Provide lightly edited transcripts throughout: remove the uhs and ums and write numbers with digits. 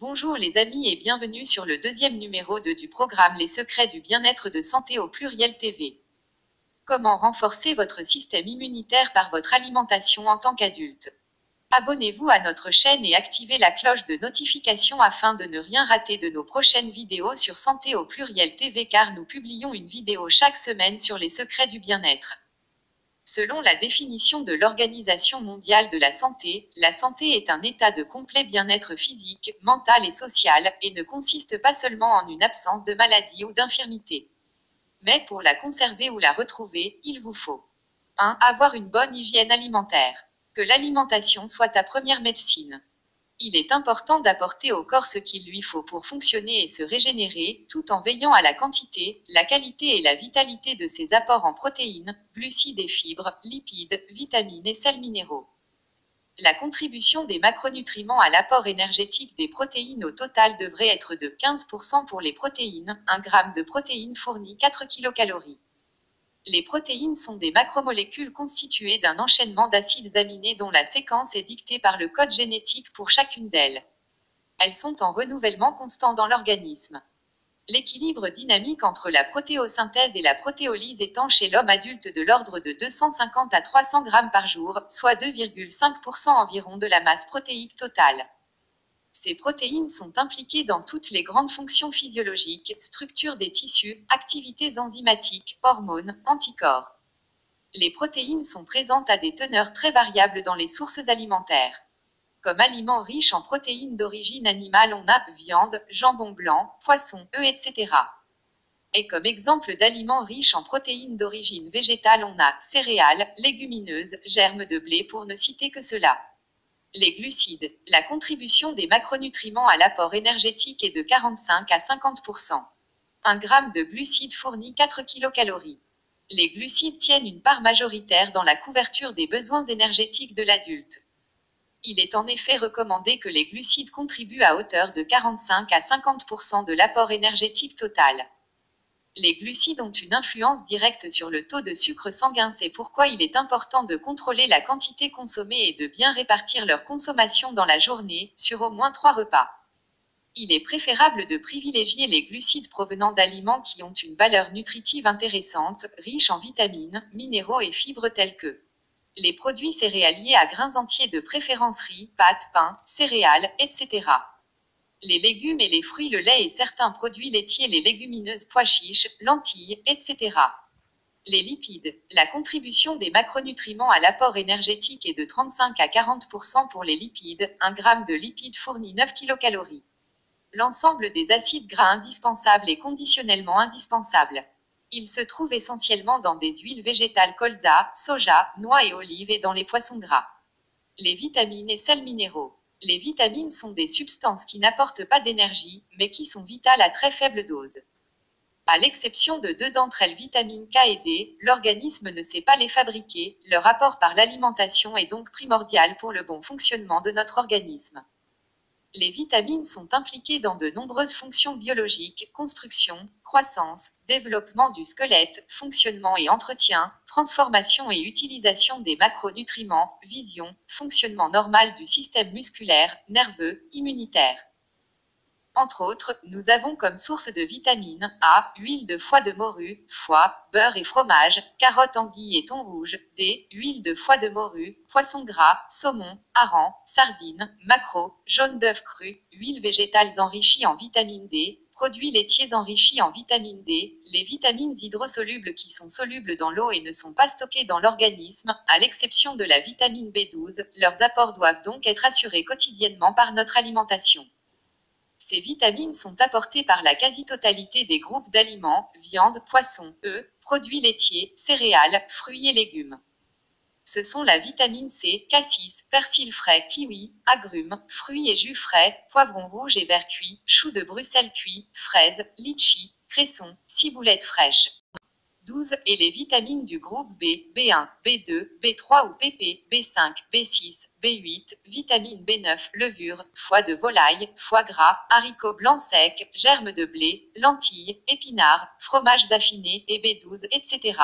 Bonjour les amis et bienvenue sur le deuxième numéro du programme Les secrets du bien-être de santé au pluriel TV. Comment renforcer votre système immunitaire par votre alimentation en tant qu'adulte? Abonnez-vous à notre chaîne et activez la cloche de notification afin de ne rien rater de nos prochaines vidéos sur Santé au pluriel TV car nous publions une vidéo chaque semaine sur les secrets du bien-être. Selon la définition de l'Organisation mondiale de la santé est un état de complet bien-être physique, mental et social, et ne consiste pas seulement en une absence de maladie ou d'infirmité. Mais pour la conserver ou la retrouver, il vous faut 1. Avoir une bonne hygiène alimentaire. Que l'alimentation soit ta première médecine. Il est important d'apporter au corps ce qu'il lui faut pour fonctionner et se régénérer, tout en veillant à la quantité, la qualité et la vitalité de ses apports en protéines, glucides et fibres, lipides, vitamines et sels minéraux. La contribution des macronutriments à l'apport énergétique des protéines au total devrait être de 15% pour les protéines, 1 g de protéines fournit 4 kcal. Les protéines sont des macromolécules constituées d'un enchaînement d'acides aminés dont la séquence est dictée par le code génétique pour chacune d'elles. Elles sont en renouvellement constant dans l'organisme. L'équilibre dynamique entre la protéosynthèse et la protéolyse étant chez l'homme adulte de l'ordre de 250 à 300 g par jour, soit 2,5% environ de la masse protéique totale. Ces protéines sont impliquées dans toutes les grandes fonctions physiologiques, structure des tissus, activités enzymatiques, hormones, anticorps. Les protéines sont présentes à des teneurs très variables dans les sources alimentaires. Comme aliments riches en protéines d'origine animale, on a viande, jambon blanc, poisson, œufs, etc. Et comme exemple d'aliments riches en protéines d'origine végétale, on a céréales, légumineuses, germes de blé pour ne citer que cela. Les glucides. La contribution des macronutriments à l'apport énergétique est de 45 à 50%. 1 g de glucides fournit 4 kcal. Les glucides tiennent une part majoritaire dans la couverture des besoins énergétiques de l'adulte. Il est en effet recommandé que les glucides contribuent à hauteur de 45 à 50% de l'apport énergétique total. Les glucides ont une influence directe sur le taux de sucre sanguin, c'est pourquoi il est important de contrôler la quantité consommée et de bien répartir leur consommation dans la journée, sur au moins 3 repas. Il est préférable de privilégier les glucides provenant d'aliments qui ont une valeur nutritive intéressante, riches en vitamines, minéraux et fibres tels que les produits céréaliers à grains entiers de préférence riz, pâtes, pain, céréales, etc. Les légumes et les fruits, le lait et certains produits laitiers, les légumineuses, pois chiches, lentilles, etc. Les lipides. La contribution des macronutriments à l'apport énergétique est de 35 à 40% pour les lipides, 1 g de lipides fournit 9 kcal. L'ensemble des acides gras indispensables est conditionnellement indispensable. Ils se trouvent essentiellement dans des huiles végétales colza, soja, noix et olives et dans les poissons gras. Les vitamines et sels minéraux. Les vitamines sont des substances qui n'apportent pas d'énergie, mais qui sont vitales à très faible dose. À l'exception de 2 d'entre elles, vitamines K et D, l'organisme ne sait pas les fabriquer, leur apport par l'alimentation est donc primordial pour le bon fonctionnement de notre organisme. Les vitamines sont impliquées dans de nombreuses fonctions biologiques, construction, croissance, développement du squelette, fonctionnement et entretien, transformation et utilisation des macronutriments, vision, fonctionnement normal du système musculaire, nerveux, immunitaire. Entre autres, nous avons comme source de vitamines A, huile de foie de morue, foie, beurre et fromage, carottes, anguilles et thon rouge, D, huile de foie de morue, poisson gras, saumon, hareng, sardines, maquereau, jaune d'œuf cru, huiles végétales enrichies en vitamine D, produits laitiers enrichis en vitamine D, les vitamines hydrosolubles qui sont solubles dans l'eau et ne sont pas stockées dans l'organisme, à l'exception de la vitamine B12, leurs apports doivent donc être assurés quotidiennement par notre alimentation. Ces vitamines sont apportées par la quasi-totalité des groupes d'aliments, viande, poisson, œufs, produits laitiers, céréales, fruits et légumes. Ce sont la vitamine C, cassis, persil frais, kiwi, agrumes, fruits et jus frais, poivrons rouges et verts cuits, choux de Bruxelles cuits, fraises, litchis, cressons, ciboulettes fraîches. 12 et les vitamines du groupe B, B1, B2, B3 ou PP, B5, B6, B8, vitamine B9, levure, foie de volaille, foie gras, haricots blancs secs, germes de blé, lentilles, épinards, fromages affinés et B12, etc.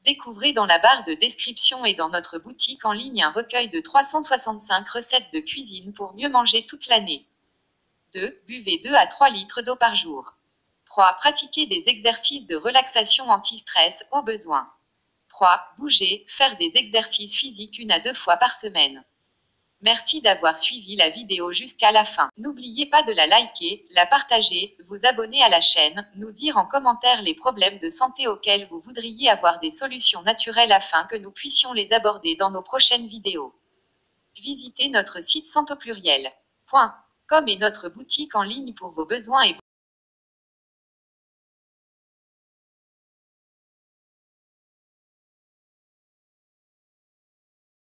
Découvrez dans la barre de description et dans notre boutique en ligne un recueil de 365 recettes de cuisine pour mieux manger toute l'année. 2. Buvez 2 à 3 litres d'eau par jour. 3. Pratiquez des exercices de relaxation anti-stress au besoin. 3. Bouger, faire des exercices physiques 1 à 2 fois par semaine. Merci d'avoir suivi la vidéo jusqu'à la fin. N'oubliez pas de la liker, la partager, vous abonner à la chaîne, nous dire en commentaire les problèmes de santé auxquels vous voudriez avoir des solutions naturelles afin que nous puissions les aborder dans nos prochaines vidéos. Visitez notre site santopluriel.com et notre boutique en ligne pour vos besoins et